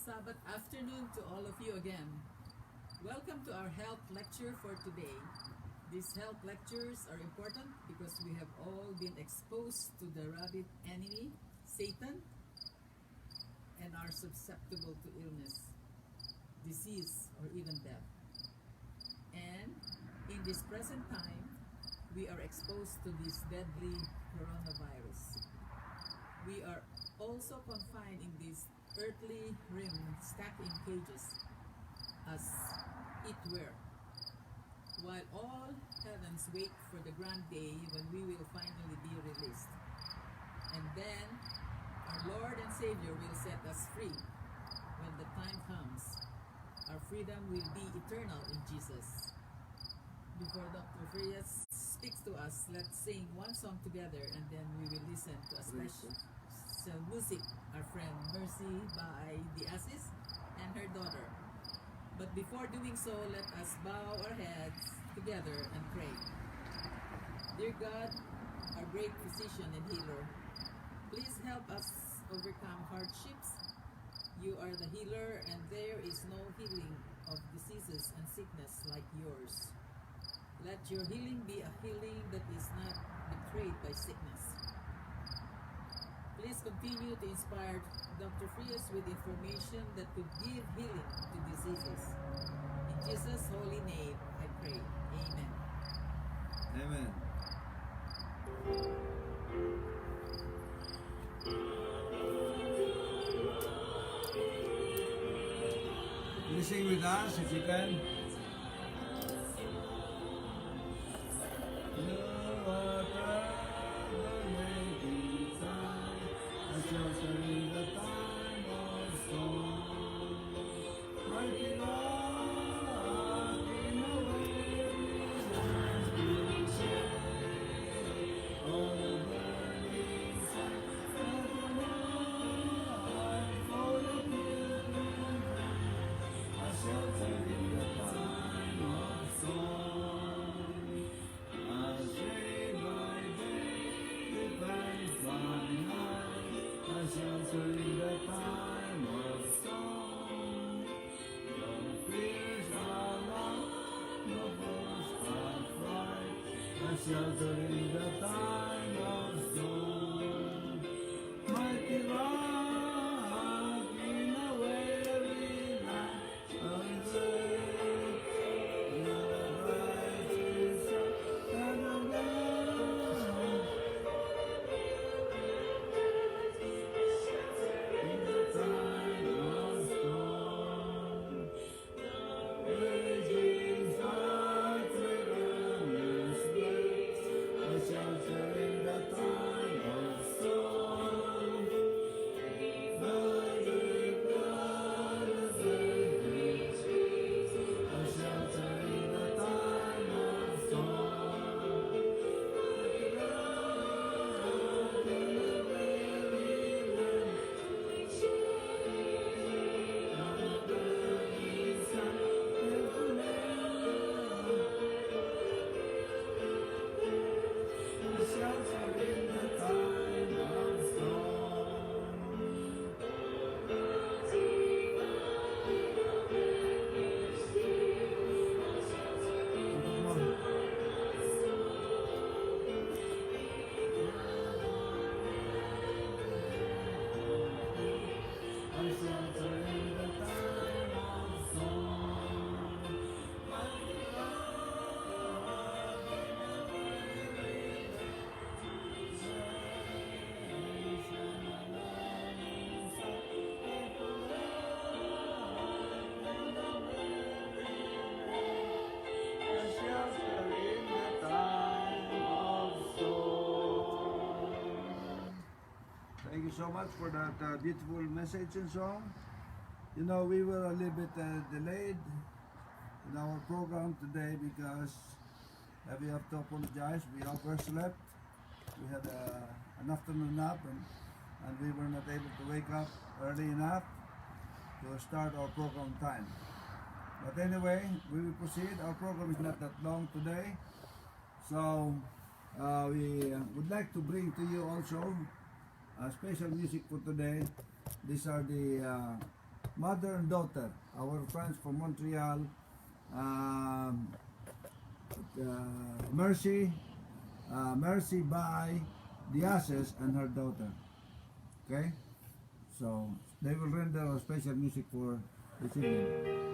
Sabbath afternoon to all of you again. Welcome to our health lecture for today. These health lectures are important because we have all been exposed to the rabid enemy, Satan, and are susceptible to illness, disease, or even death. And in this present time, we are exposed to this deadly coronavirus. We are also confined in this earthly realm, stacked in cages, as it were, while all heavens wait for the grand day when we will finally be released. And then our Lord and Savior will set us free. When the time comes, our freedom will be eternal in Jesus. Before Dr. Frias speaks to us, let's sing one song together and then we will listen to a special music, our friend Mercy by the Assis and her daughter. But before doing so, let us bow our heads together and pray. Dear God, our great physician and healer, please help us overcome hardships. You are the healer, and there is no healing of diseases and sickness like yours. Let your healing be a healing that is not betrayed by sickness. Please continue to inspire Dr. Frias with information that could give healing to diseases. In Jesus' holy name, I pray. Amen. Amen. You sing with us if you can. Shelter in the time of storm, mighty rock in a weary land, Thank you so much for that beautiful message and song. You know, we were a little bit delayed in our program today because we have to apologize. We overslept. We had an afternoon nap and we were not able to wake up early enough to start our program time. But anyway, we will proceed. Our program is not that long today. So we would like to bring to you also special music for today. These are the mother and daughter, our friends from Montreal, um, Mercy, Mercy by Diases and her daughter. Okay, so they will render a special music for this evening.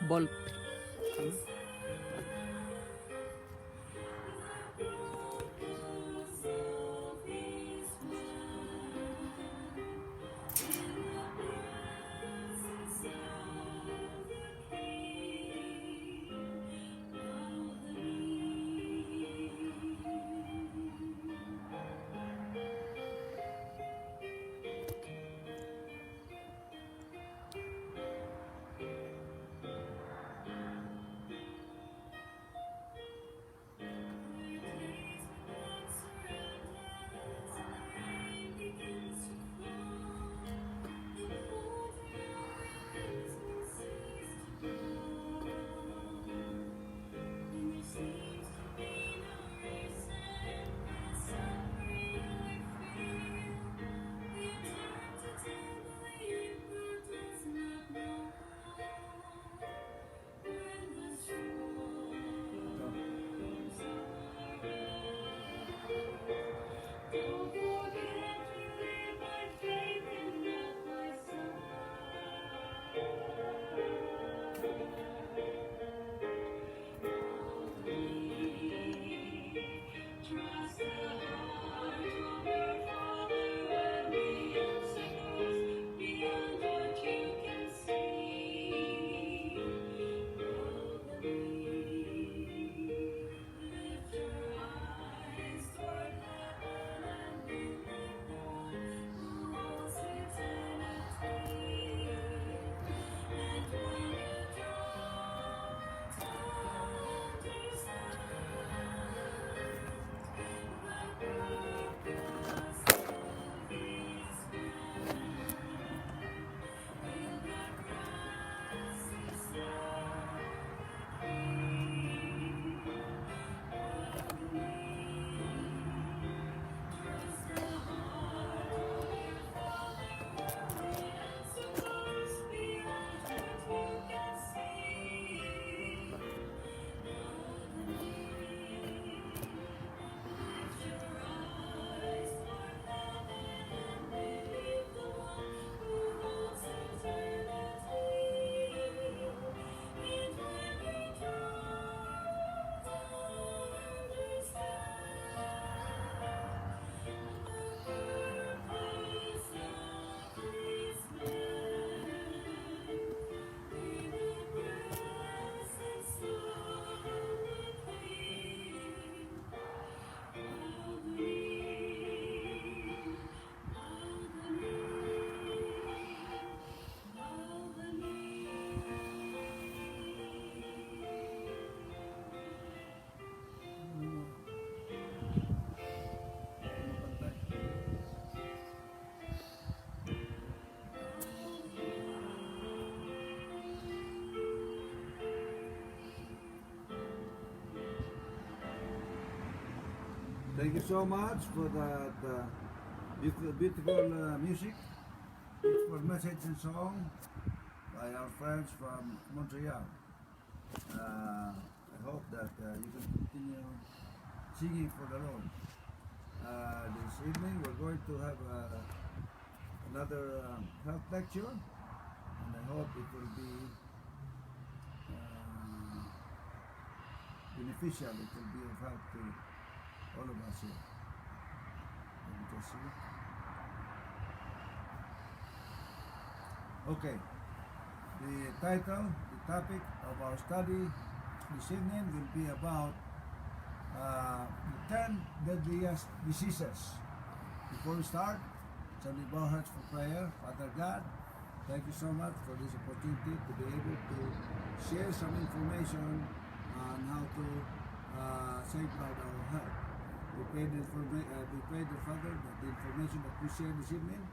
Ball. Thank you so much for that beautiful music, beautiful message and song by our friends from Montreal. I hope that you can continue singing for the Lord. This evening we're going to have another health lecture, and I hope it will be beneficial. It will be of help to all of us here. Let me just see. Okay. The title, the topic of our study this evening will be about the 10 deadliest diseases. Before we start, shall we bow our hearts for prayer? Father God, thank you so much for this opportunity to be able to share some information on how to safeguard our health. We pray the Father that the information that we share this evening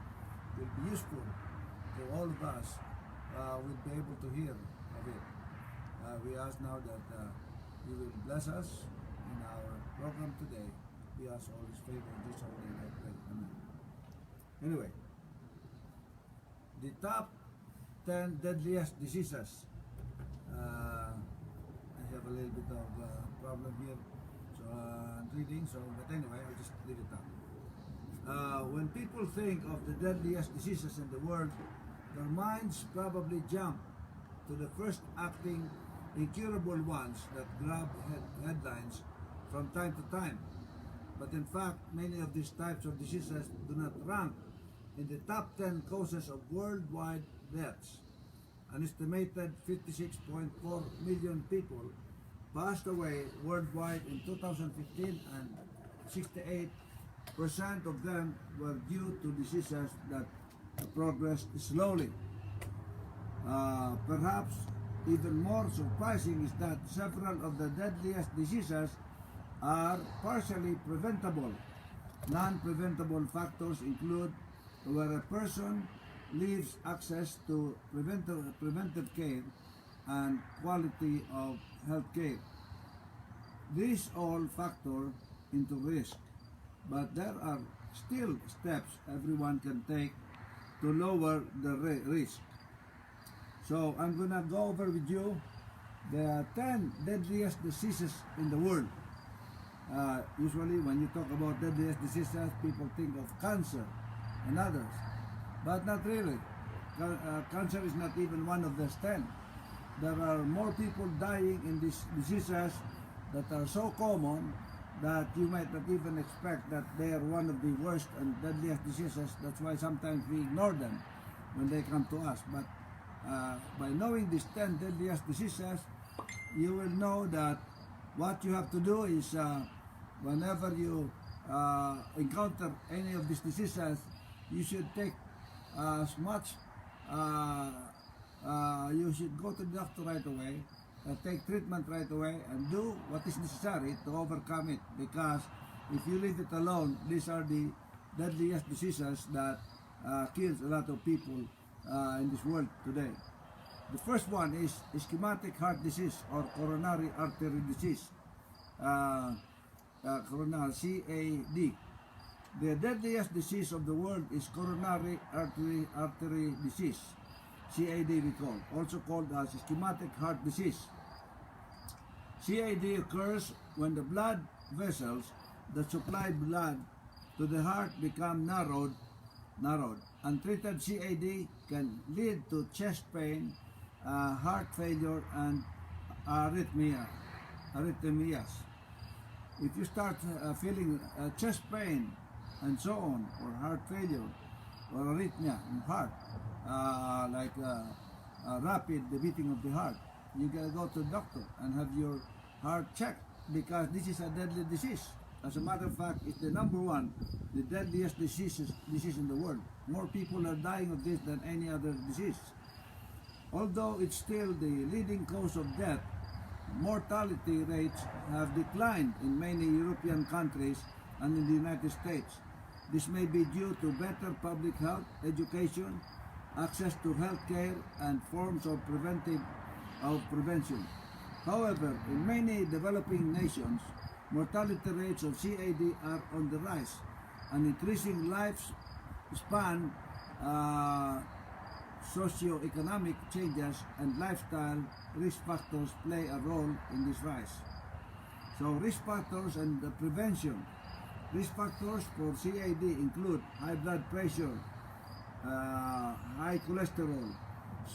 will be useful to all of us. Will be able to hear of it. We ask now that you will bless us in our program today. We ask all His favor in this holy name, I pray. Amen. Anyway, the top 10 deadliest diseases. I have a little bit of problem here, so I'm reading. But anyway, I'll just leave it up. When people think of the deadliest diseases in the world, their minds probably jump to the first acting incurable ones that grab headlines from time to time. But in fact, many of these types of diseases do not rank in the top 10 causes of worldwide deaths. An estimated 56.4 million people passed away worldwide in 2015, and 68% of them were due to diseases that progressed slowly. Perhaps even more surprising is that several of the deadliest diseases are partially preventable. Non-preventable factors include where a person leaves access to preventive care and quality of health care. These all factor into risk, but there are still steps everyone can take to lower the risk. So I'm gonna go over with you the 10 deadliest diseases in the world. Usually when you talk about deadliest diseases, people think of cancer and others, but not really. Cancer is not even one of those 10. There are more people dying in these diseases that are so common that you might not even expect that they are one of the worst and deadliest diseases. That's why sometimes we ignore them when they come to us. But by knowing these 10 deadliest diseases, you will know that what you have to do is whenever you encounter any of these diseases, you should take as much, you should go to the doctor right away, take treatment right away, and do what is necessary to overcome it, because if you leave it alone, these are the deadliest diseases that kills a lot of people in this world today. The first one is ischemic heart disease or coronary artery disease, coronary CAD. The deadliest disease of the world is coronary artery disease, CAD we call, also called as ischemic heart disease. CAD occurs when the blood vessels that supply blood to the heart become narrowed. Untreated CAD can lead to chest pain, heart failure, and arrhythmias. If you start feeling chest pain and so on, or heart failure, or arrhythmia in heart, rapid the beating of the heart, you gotta go to the doctor and have your heart checked, because this is a deadly disease. As a matter of fact, it's the number one, the deadliest disease in the world. More people are dying of this than any other disease. Although it's still the leading cause of death, mortality rates have declined in many European countries and in the United States. This may be due to better public health, education, access to health care, and forms of prevention. However, in many developing nations, mortality rates of CAD are on the rise. An increasing lifespan, socio-economic changes, and lifestyle risk factors play a role in this rise. So risk factors and the prevention. Risk factors for CAD include high blood pressure, high cholesterol,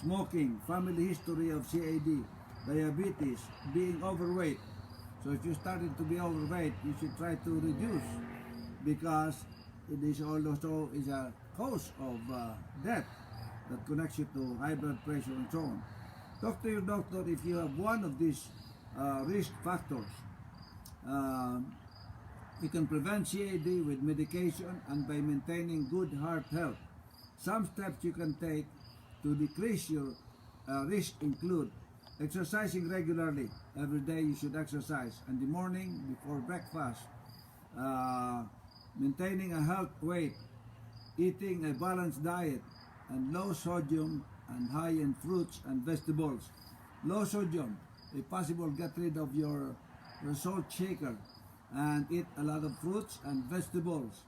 smoking, family history of CAD, diabetes, being overweight. So if you started to be overweight, you should try to reduce, because it is also is a cause of death that connects you to high blood pressure and so on. Talk to your doctor if you have one of these risk factors. You can prevent CAD with medication and by maintaining good heart health. Some steps you can take to decrease your risk include exercising regularly. Every day you should exercise. In the morning before breakfast. Maintaining a healthy weight. Eating a balanced diet and low sodium and high in fruits and vegetables. Low sodium, if possible, get rid of your salt shaker and eat a lot of fruits and vegetables.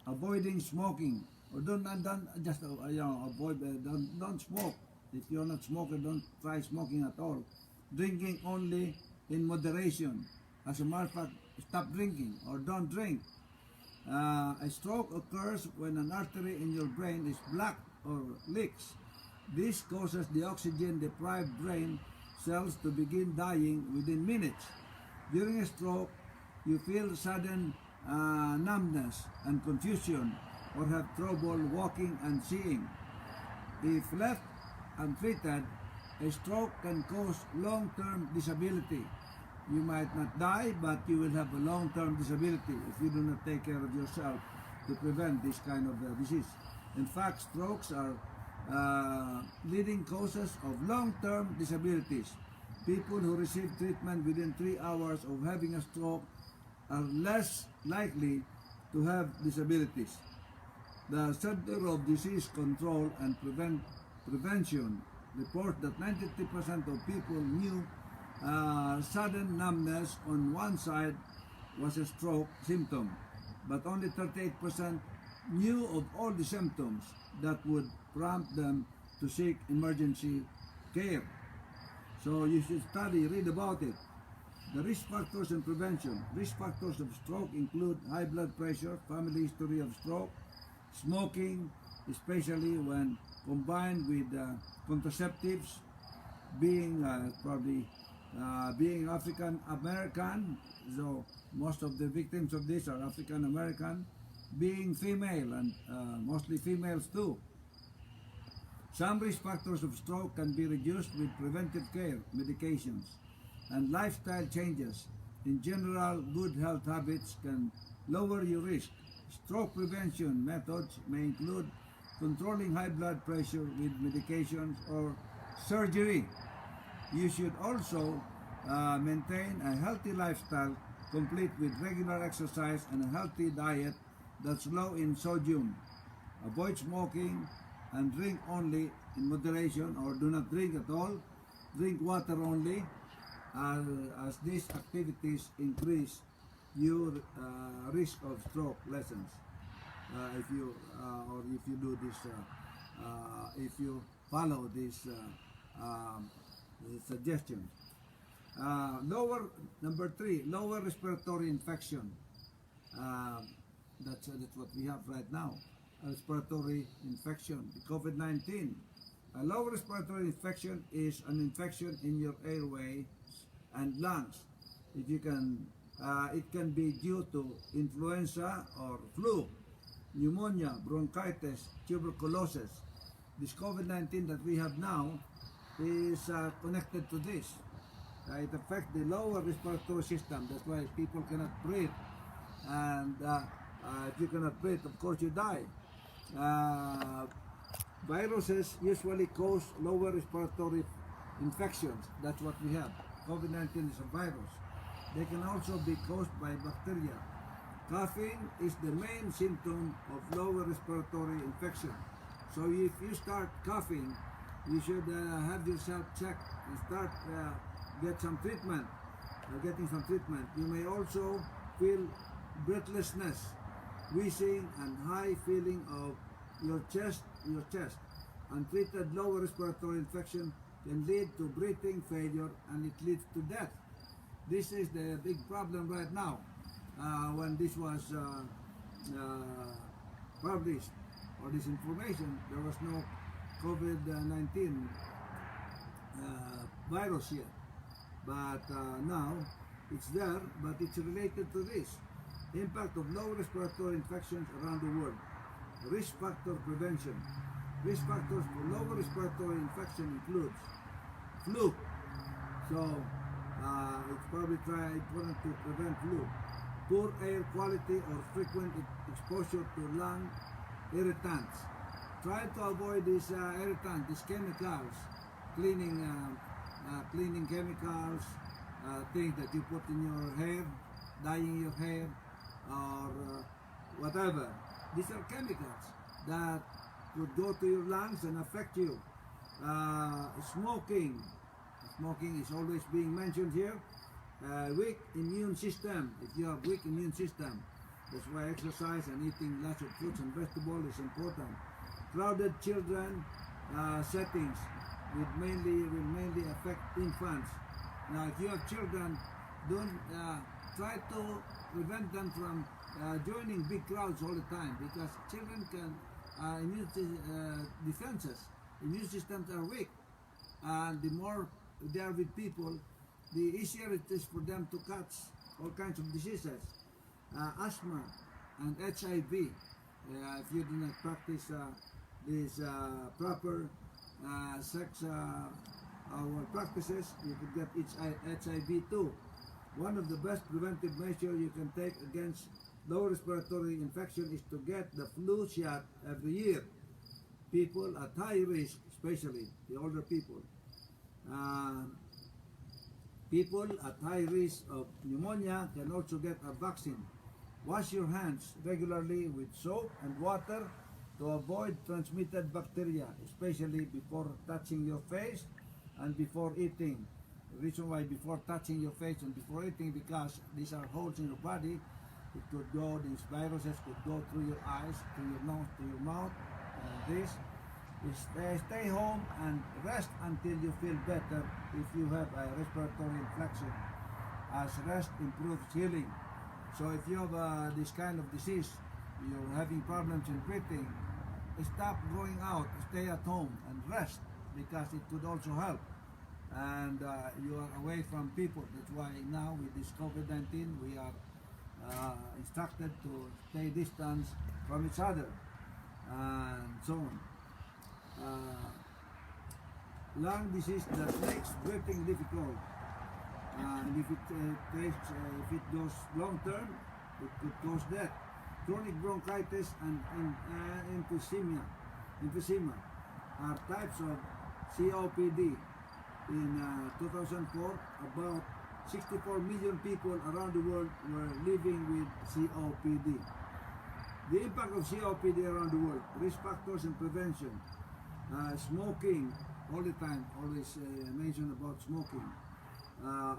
Avoiding smoking, or don't just avoid. Don't smoke. If you're not smoker, don't try smoking at all. Drinking only in moderation. As a matter of fact, stop drinking or don't drink. A stroke occurs when an artery in your brain is blocked or leaks. This causes the oxygen-deprived brain cells to begin dying within minutes. During a stroke, you feel sudden numbness and confusion, or have trouble walking and seeing. If left untreated, a stroke can cause long-term disability. You might not die, but you will have a long-term disability if you do not take care of yourself to prevent this kind of disease. In fact, strokes are leading causes of long-term disabilities. People who receive treatment within 3 hours of having a stroke are less likely to have disabilities. The Center of Disease Control and Prevention reports that 93% of people knew sudden numbness on one side was a stroke symptom, but only 38% knew of all the symptoms that would prompt them to seek emergency care. So you should read about it. The risk factors and prevention. Risk factors of stroke include high blood pressure, family history of stroke, smoking, especially when combined with contraceptives, being being African American, so most of the victims of this are African American, being female and mostly females too. Some risk factors of stroke can be reduced with preventive care, medications, and lifestyle changes. In general, good health habits can lower your risk. Stroke prevention methods may include controlling high blood pressure with medications or surgery. You should also maintain a healthy lifestyle complete with regular exercise and a healthy diet that's low in sodium. Avoid smoking and drink only in moderation, or do not drink at all. Drink water only, as these activities increase your risk of stroke lessens. If you do this, if you follow these suggestions. Number 3, lower respiratory infection. That's what we have right now. Respiratory infection, COVID-19. A low respiratory infection is an infection in your airway and lungs. It can be due to influenza or flu, pneumonia, bronchitis, tuberculosis. This COVID-19 that we have now is connected to this. It affects the lower respiratory system. That's why people cannot breathe. And if you cannot breathe, of course you die. Viruses usually cause lower respiratory infections. That's what we have. COVID-19 is a virus. They can also be caused by bacteria. Coughing is the main symptom of lower respiratory infection. So if you start coughing, you should have yourself checked and get some treatment. getting some treatment. You may also feel breathlessness, wheezing, and high feeling of your chest. Untreated lower respiratory infection can lead to breathing failure, and it leads to death. This is the big problem right now. When this was published, or this information, there was no COVID-19 virus yet. But now it's there, but it's related to this. Impact of low respiratory infections around the world. Risk factor prevention. Risk factors for lower respiratory infection includes flu. So it's probably important to prevent flu. Poor air quality or frequent exposure to lung irritants. Try to avoid these irritants, these chemicals, cleaning chemicals, things that you put in your hair, dyeing your hair, or whatever. These are chemicals that could go to your lungs and affect you. Smoking is always being mentioned here. Weak immune system. If you have weak immune system, that's why exercise and eating lots of fruits and vegetables is important. Crowded children settings will mainly affect infants. Now, if you have children, don't try to prevent them from joining big crowds all the time, because children can immune systems are weak, and the more they are with people, the easier it is for them to catch all kinds of diseases, asthma and HIV. If you do not practice these proper sex practices, you could get HIV too. One of the best preventive measures you can take against lower respiratory infection is to get the flu shot every year. People at high risk, especially the older people. People at high risk of pneumonia can also get a vaccine. Wash your hands regularly with soap and water to avoid transmitted bacteria, especially before touching your face and before eating. The reason why before touching your face and before eating, because these are holes in your body. It could go, these viruses could go through your eyes, to your nose, to your mouth, and this. Stay home and rest until you feel better if you have a respiratory infection, as rest improves healing. So if you have this kind of disease, you're having problems in breathing, stop going out, stay at home and rest, because it could also help. And you are away from people. That's why now with this COVID-19 we are instructed to stay distance from each other and so on. Lung disease that makes breathing difficult, and if it goes long term, it could cause death. Chronic bronchitis and emphysema are types of COPD. In 2004, about 64 million people around the world were living with COPD. The impact of COPD around the world, risk factors and prevention. Smoking, all the time, always mention about smoking,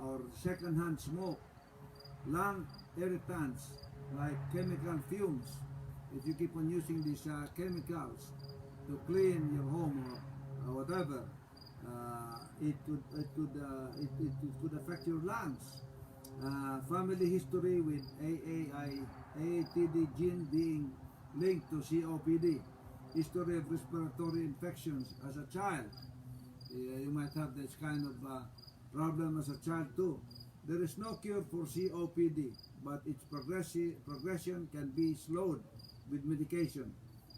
or secondhand smoke. Lung irritants like chemical fumes. If you keep on using these chemicals to clean your home or whatever, it could affect your lungs. Family history with AATD gene being linked to COPD. History of respiratory infections as a child. You might have this kind of problem as a child too. There is no cure for COPD, but its progression can be slowed with medication.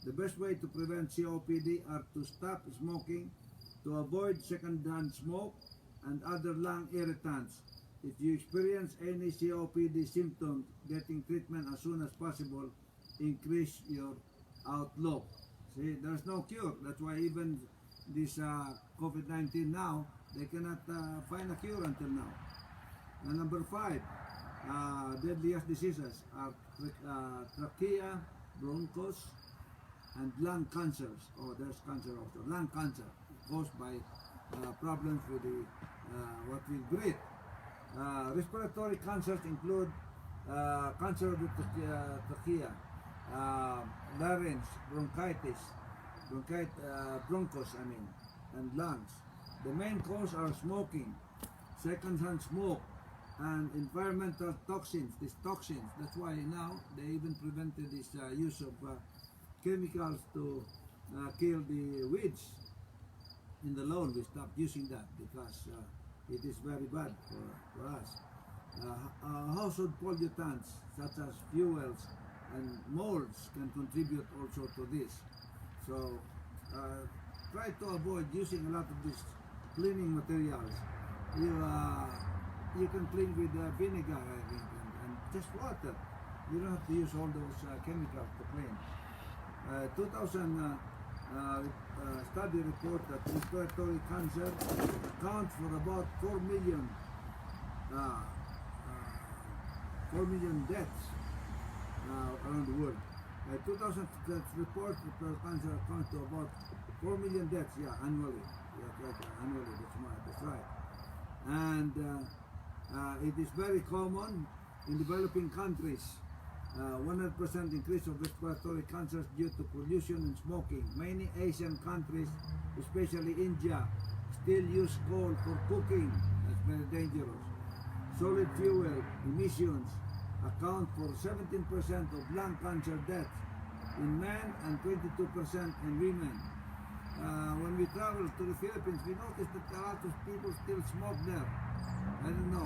The best way to prevent COPD are to stop smoking, to avoid second-hand smoke and other lung irritants. If you experience any COPD symptoms, getting treatment as soon as possible increase your outlook. See, there's no cure. That's why even this COVID-19 now, they cannot find a cure until now. And number 5, deadliest diseases are trachea, bronchos, and lung cancers. Oh, there's cancer also. Lung cancer caused by problems with the what we breathe. Respiratory cancers include cancer of the trachea, larynx, bronchus, and lungs. The main cause are smoking, secondhand smoke, and environmental toxins. These toxins. That's why now they even prevented this use of chemicals to kill the weeds in the lawn. We stopped using that because it is very bad for us. Household pollutants such as fuels and molds can contribute also to this. So try to avoid using a lot of these cleaning materials. You can clean with vinegar, I think, and just water. You don't have to use all those chemicals to clean. 2000 study report that respiratory cancer accounts for about 4 million deaths around the world. 2000 report cancer accounts to about 4 million deaths, annually. Annually, that's right. And it is very common in developing countries. 100% increase of respiratory cancers due to pollution and smoking. Many Asian countries, especially India, still use coal for cooking. That's very dangerous. Solid fuel emissions account for 17% of lung cancer deaths in men and 22% in women. When we travel to the Philippines, we notice that a lot of people still smoke there. I don't know,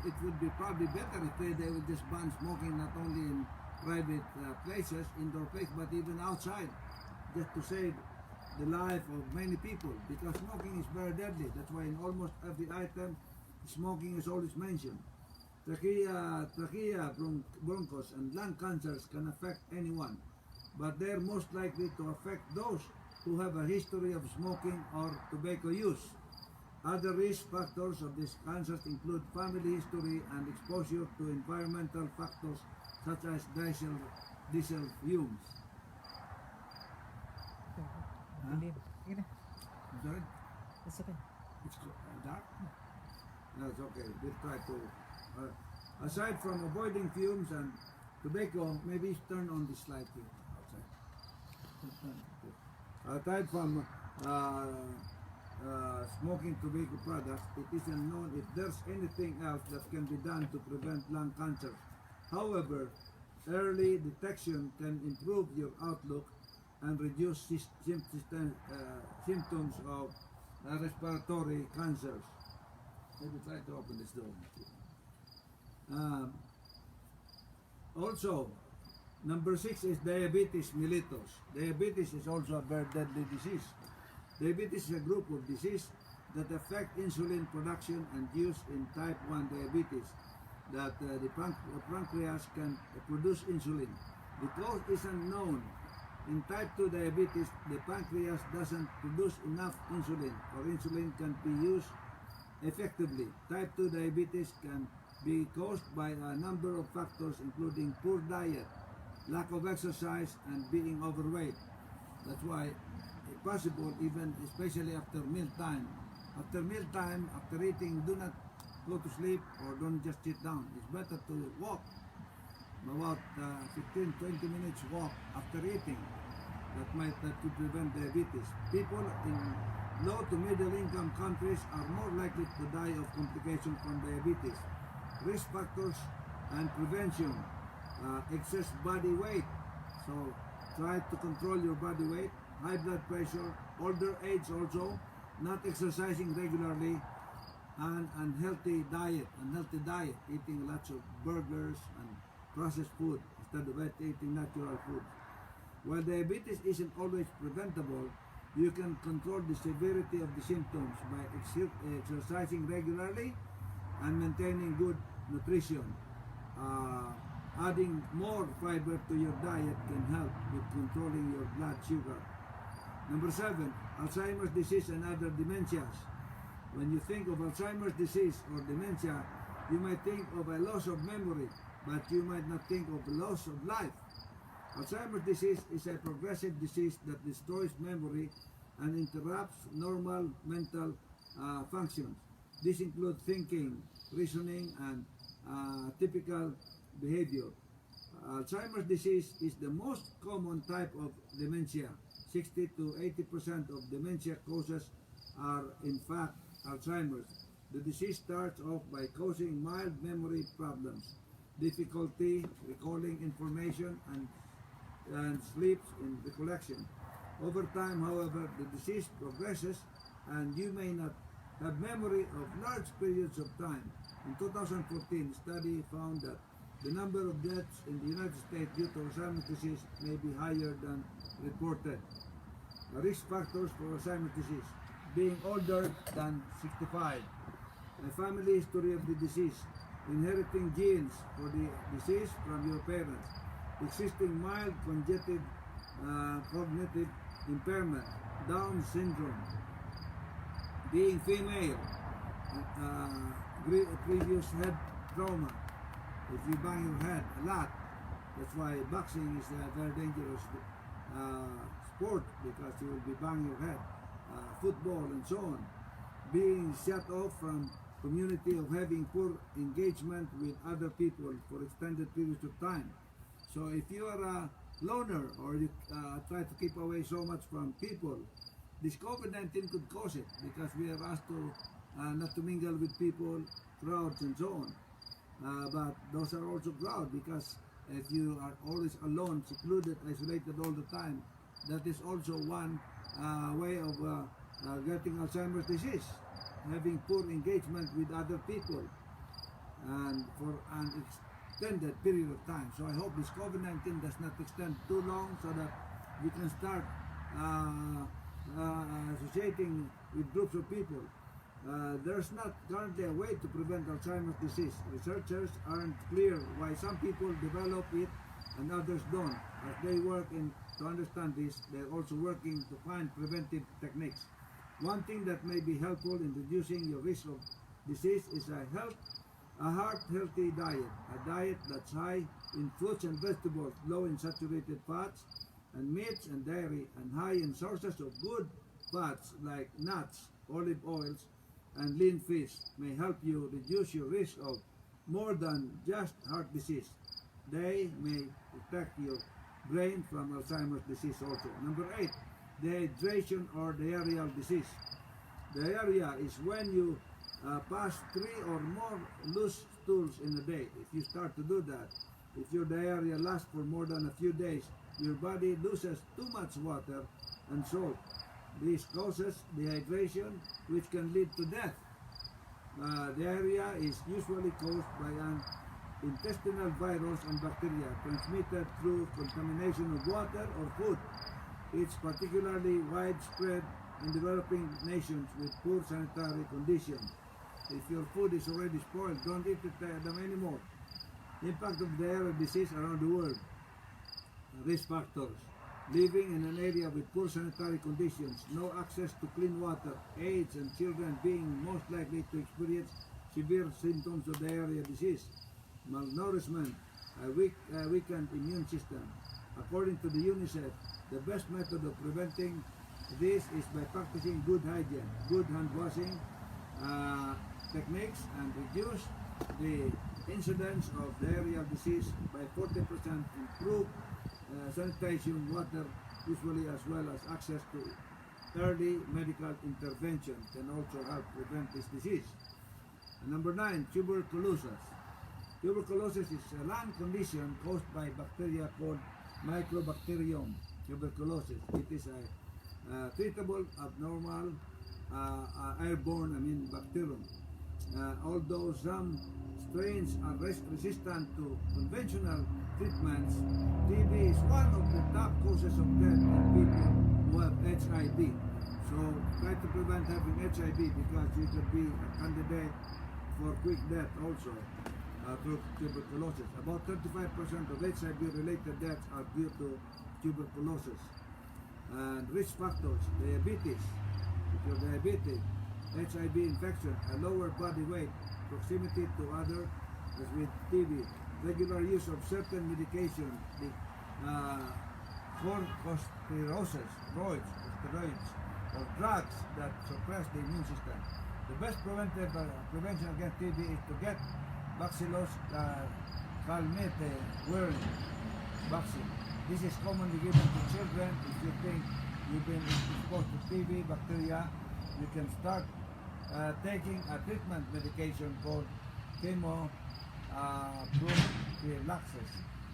it would be probably better if they would just ban smoking not only in private places, indoor places, but even outside, just to save the life of many people, because smoking is very deadly. That's why in almost every item, smoking is always mentioned. Trachea, bronchus, and lung cancers can affect anyone, but they're most likely to affect those who have a history of smoking or tobacco use. Other risk factors of these cancers include family history and exposure to environmental factors such as diesel fumes. I'm sorry? It's okay. It's dark? That's okay. We'll try to. Aside from avoiding fumes and tobacco, maybe turn on this light here outside. Aside from smoking tobacco products, it isn't known if there's anything else that can be done to prevent lung cancer. However, early detection can improve your outlook and reduce symptoms of respiratory cancers. Maybe try to open this door. Also, number 6 is diabetes mellitus. Diabetes is also a very deadly disease. Diabetes is a group of diseases that affect insulin production and use in type 1 diabetes, that the pancreas can produce insulin. The cause is unknown. In type 2 diabetes, the pancreas doesn't produce enough insulin, or insulin can be used effectively. Type 2 diabetes can be caused by a number of factors, including poor diet, lack of exercise, and being overweight. That's why it's possible, even especially after mealtime. After mealtime, after eating, do not go to sleep or don't just sit down. It's better to walk, about 15-20 minutes walk after eating. That might to prevent diabetes. People in low to middle income countries are more likely to die of complications from diabetes. Risk factors and prevention: excess body weight. So try to control your body weight. High blood pressure, older age also, not exercising regularly, and unhealthy diet. Unhealthy diet, eating lots of burgers and processed food instead of eating natural food. While diabetes isn't always preventable, you can control the severity of the symptoms by exercising regularly and maintaining good nutrition. Adding more fiber to your diet can help with controlling your blood sugar. Number 7, Alzheimer's disease and other dementias. When you think of Alzheimer's disease or dementia, you might think of a loss of memory, but you might not think of loss of life. Alzheimer's disease is a progressive disease that destroys memory and interrupts normal mental functions. These include thinking, reasoning, and typical behavior. Alzheimer's disease is the most common type of dementia. 60 to 80% of dementia causes are in fact Alzheimer's. The disease starts off by causing mild memory problems, difficulty recalling information, and slips in recollection. Over time, however, the disease progresses and you may not have memory of large periods of time. In 2014, a study found that the number of deaths in the United States due to Alzheimer's disease may be higher than reported. Risk factors for Alzheimer's disease: being older than 65, a family history of the disease, inheriting genes for the disease from your parents, existing mild congenital cognitive impairment, Down syndrome, being female, previous head trauma. If you bang your head a lot, that's why boxing is a very dangerous sport, because you will be banging your head. Football and so on. Being shut off from community, of having poor engagement with other people for extended periods of time. So if you are a loner, or you try to keep away so much from people, this COVID-19 could cause it, because we are asked to not to mingle with people, crowds and so on. But those are also crowd, because if you are always alone, secluded, isolated all the time, that is also one way of getting Alzheimer's disease, having poor engagement with other people and for an extended period of time. So I hope this COVID-19 does not extend too long, so that we can start associating with groups of people. There's not currently a way to prevent Alzheimer's disease. Researchers aren't clear why some people develop it and others don't. As they work to understand this, they're also working to find preventive techniques. One thing that may be helpful in reducing your risk of disease is a heart-healthy diet. A diet that's high in fruits and vegetables, low in saturated fats and meats and dairy, and high in sources of good fats like nuts, olive oils, and lean fish may help you reduce your risk of more than just heart disease. They may protect your brain from Alzheimer's disease also. Number 8, dehydration or diarrheal disease. Diarrhea is when you pass 3 or more loose stools in a day. If you start to do that, if your diarrhea lasts for more than a few days, your body loses too much water and salt. This causes dehydration, which can lead to death. Diarrhea is usually caused by an intestinal virus and bacteria transmitted through contamination of water or food. It's particularly widespread in developing nations with poor sanitary conditions. If your food is already spoiled, don't eat them anymore. Impact of diarrheal disease around the world. Risk factors: living in an area with poor sanitary conditions, no access to clean water, AIDS, and children being most likely to experience severe symptoms of diarrheal disease. Malnourishment, a weakened immune system. According to the UNICEF, the best method of preventing this is by practicing good hygiene, good hand washing techniques, and reduce the incidence of diarrheal disease by 40%. Improve sanitation, water, usually, as well as access to early medical intervention can also help prevent this disease. And number 9, tuberculosis. Tuberculosis is a lung condition caused by bacteria called Mycobacterium tuberculosis. It is a treatable abnormal airborne bacterium. Although some strains are resistant to conventional treatments, TB is one of the top causes of death in people who have HIV. So try to prevent having HIV, because you could be a candidate for quick death also through tuberculosis. About 35% of HIV-related deaths are due to tuberculosis. And risk factors: diabetes. If you're diabetic, HIV infection, a lower body weight, proximity to others, as with TB, regular use of certain medication, the corticosteroids, or drugs that suppress the immune system, The best prevention against TB is to get Bacillus calmette wearing vaccine. This is commonly given to children. If you think you've been exposed to TB bacteria, you can start taking a treatment medication called chemo prophylaxis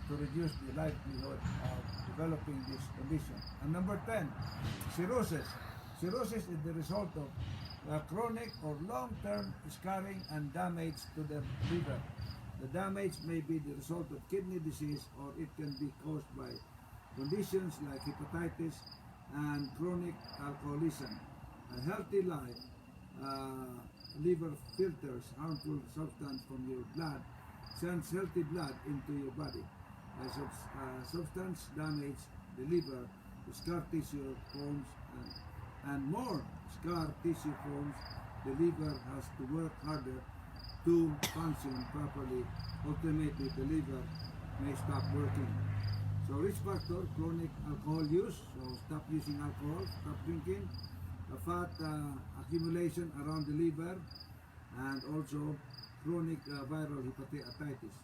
to reduce the likelihood of developing this condition. And number 10, cirrhosis. Cirrhosis is the result of chronic or long-term scarring and damage to the liver. The damage may be the result of kidney disease, or it can be caused by conditions like hepatitis and chronic alcoholism. A healthy life, liver filters harmful substance from your blood, sends healthy blood into your body. As substance damage the liver, the scar tissue forms, and more scar tissue forms, the liver has to work harder to function properly. Ultimately, the liver may stop working. So risk factor, chronic alcohol use, so stop using alcohol, stop drinking, fat accumulation around the liver, and also chronic viral hepatitis.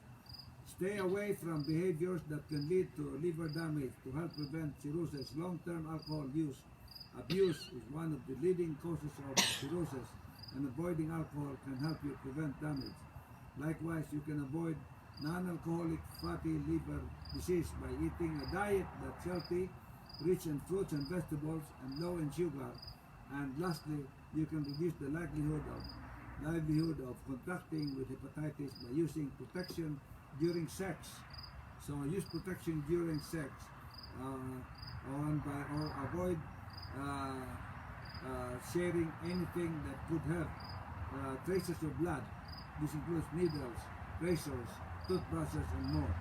Stay away from behaviors that can lead to liver damage. To help prevent cirrhosis, long-term alcohol abuse is one of the leading causes of cirrhosis, and avoiding alcohol can help you prevent damage. Likewise, you can avoid non-alcoholic fatty liver disease by eating a diet that's healthy, rich in fruits and vegetables, and low in sugar. And lastly, you can reduce the likelihood of contracting with hepatitis by using protection during sex. So use protection during sex, or avoid sharing anything that could have traces of blood. This includes needles, razors, toothbrushes, and more.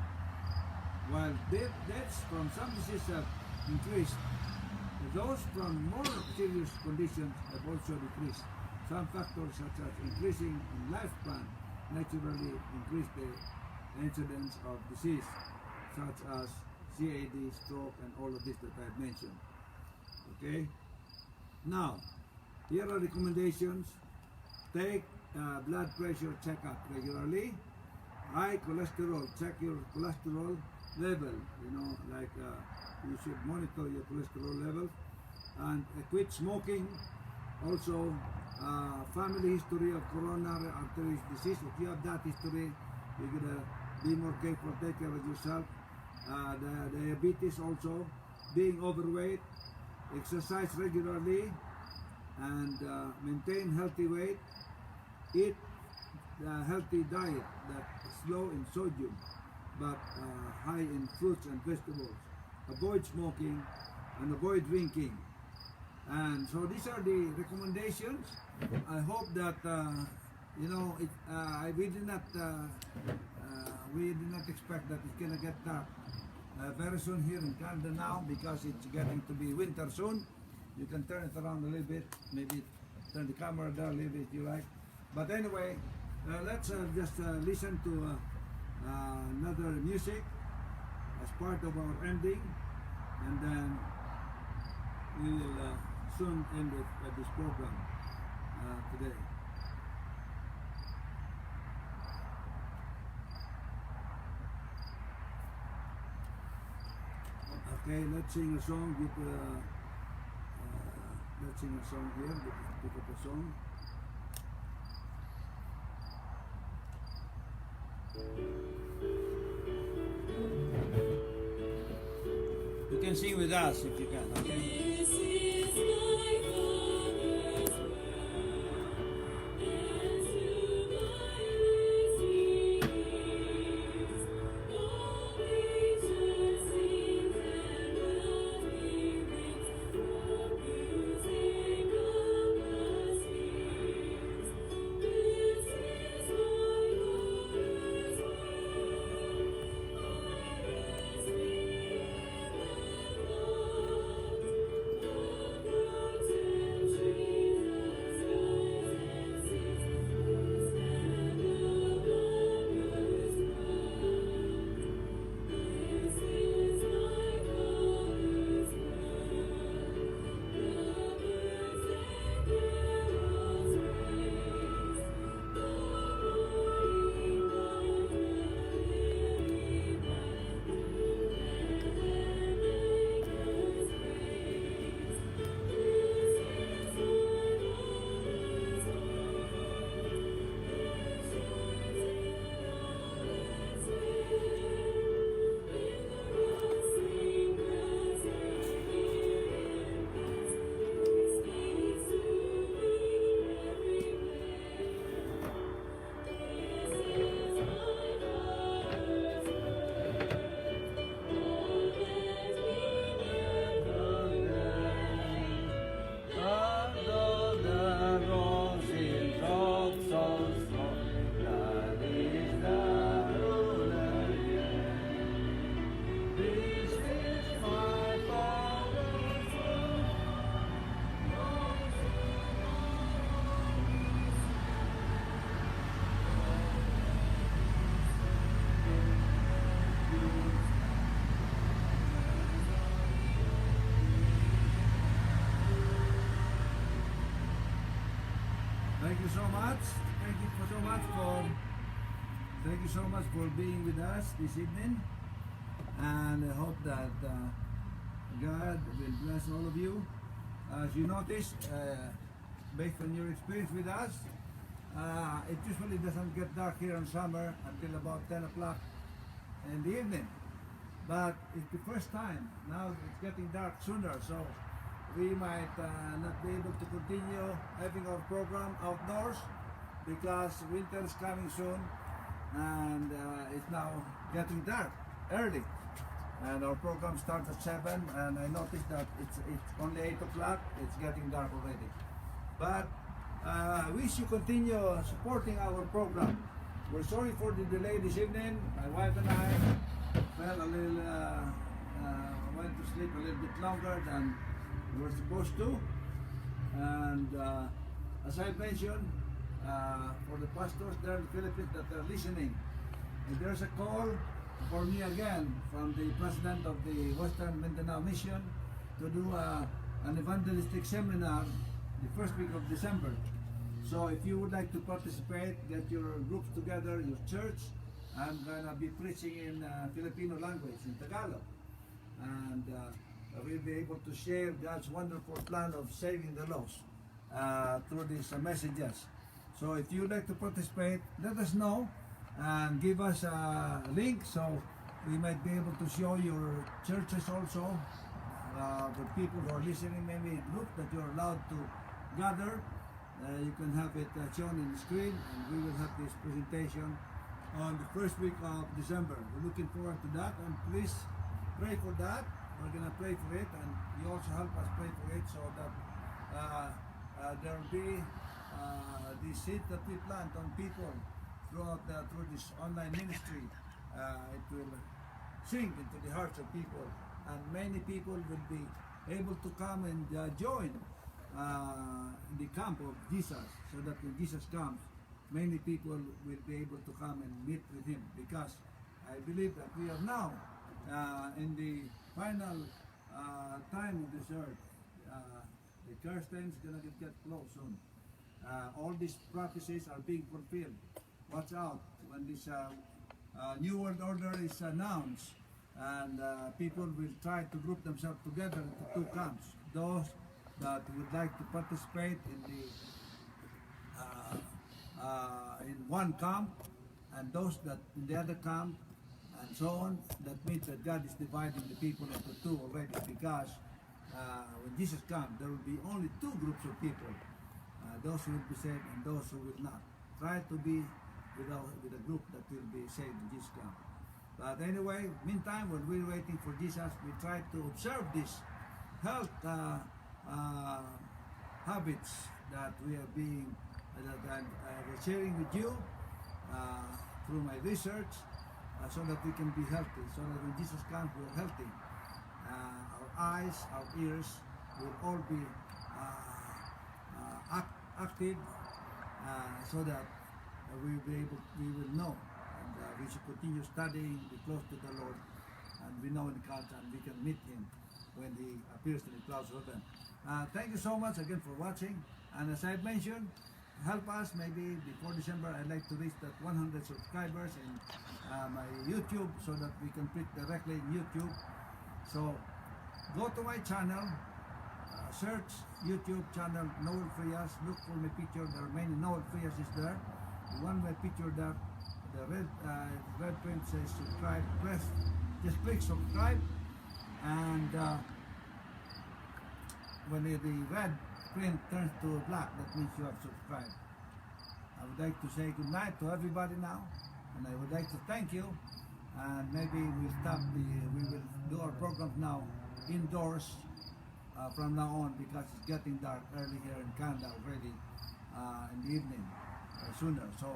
While deaths from some diseases have increased, those from more serious conditions have also decreased. Some factors such as increasing in lifespan naturally increase the incidence of disease such as CAD, stroke, and all of this that I have mentioned. Okay? Now, here are recommendations. Take blood pressure checkup regularly. High cholesterol, check your cholesterol level. You should monitor your cholesterol level. And quit smoking. Also, family history of coronary artery disease. If you have that history, you're gonna be more careful, take care of yourself. The diabetes also, being overweight, exercise regularly, and maintain healthy weight. Eat a healthy diet that's low in sodium but high in fruits and vegetables. Avoid smoking and avoid drinking. And so these are the recommendations. I hope that we did not expect that it's gonna get dark very soon here in Canada now, because it's getting to be winter soon. You can turn it around a little bit, maybe turn the camera down a little bit if you like. But anyway, let's just listen to another music as part of our ending, and then we will soon end this program today. Okay, let's sing a song with let's sing a song here. Pick up a song. You can sing with us if you can, okay? you so much. Thank you so much for being with us this evening, and I hope that God will bless all of you. As you notice, based on your experience with us, it usually doesn't get dark here in summer until about 10 o'clock in the evening. But it's the first time. Now it's getting dark sooner, so we might not be able to continue having our program outdoors because winter is coming soon, and it's now getting dark early. And our program starts at 7, and I noticed that it's only 8 o'clock. It's getting dark already. But we should continue supporting our program. We're sorry for the delay this evening. My wife and I fell a little, went to sleep a little bit longer than we were supposed to. And as I mentioned, for the pastors there in the Philippines that are listening, if there's a call for me again from the president of the Western Mindanao Mission to do an evangelistic seminar the first week of December. So if you would like to participate, get your groups together, your church. I'm gonna be preaching in Filipino language, in Tagalog, and we'll be able to share God's wonderful plan of saving the lost through these messages. So if you'd like to participate, let us know and give us a link so we might be able to show your churches also, the people who are listening, maybe in group that you're allowed to gather. You can have it shown in the screen, and we will have this presentation on the first week of December. We're looking forward to that, and please pray for that. We're going to pray for it, and you also help us pray for it so that there will be the seed that we plant on people through this online ministry. It will sink into the hearts of people, and many people will be able to come and join in the camp of Jesus, so that when Jesus comes, many people will be able to come and meet with him, because I believe that we are now in the final time of this earth. The curse time is going to get close soon. All these prophecies are being fulfilled. Watch out when this New World Order is announced, and people will try to group themselves together into two camps. Those that would like to participate in the in one camp, and those that in the other camp, and so on. That means that God is dividing the people into two already, because when Jesus comes, there will be only two groups of people, those who will be saved and those who will not. Try to be with a group that will be saved when Jesus comes. But anyway, meantime, when we're waiting for Jesus, we try to observe these health habits that we are being that I'm sharing with you through my research, so that we can be healthy, so that when Jesus comes, we're healthy. Our eyes, our ears will all be active, so that we will know, and we should continue studying, be close to the Lord, and we know in the clouds, and we can meet him when he appears in the clouds of heaven. Thank you so much again for watching, and as I mentioned, help us. Maybe before December, I'd like to reach that 100 subscribers in my YouTube, so that we can preach directly in YouTube. So go to my channel, search YouTube channel Noel Frias, look for my picture. There are many Noel Frias is there. The one my picture there, the red print says subscribe. Just click subscribe, and when the red print turns to black, that means you have subscribed. I would like to say good night to everybody now, and I would like to thank you, and maybe we will do our programs now indoors from now on, because it's getting dark early here in Canada already in the evening, sooner. So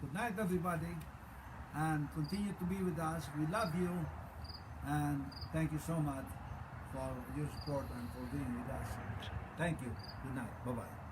good night everybody, and continue to be with us. We love you, and thank you so much for your support and for being with us. Thank you. Good night. Bye-bye.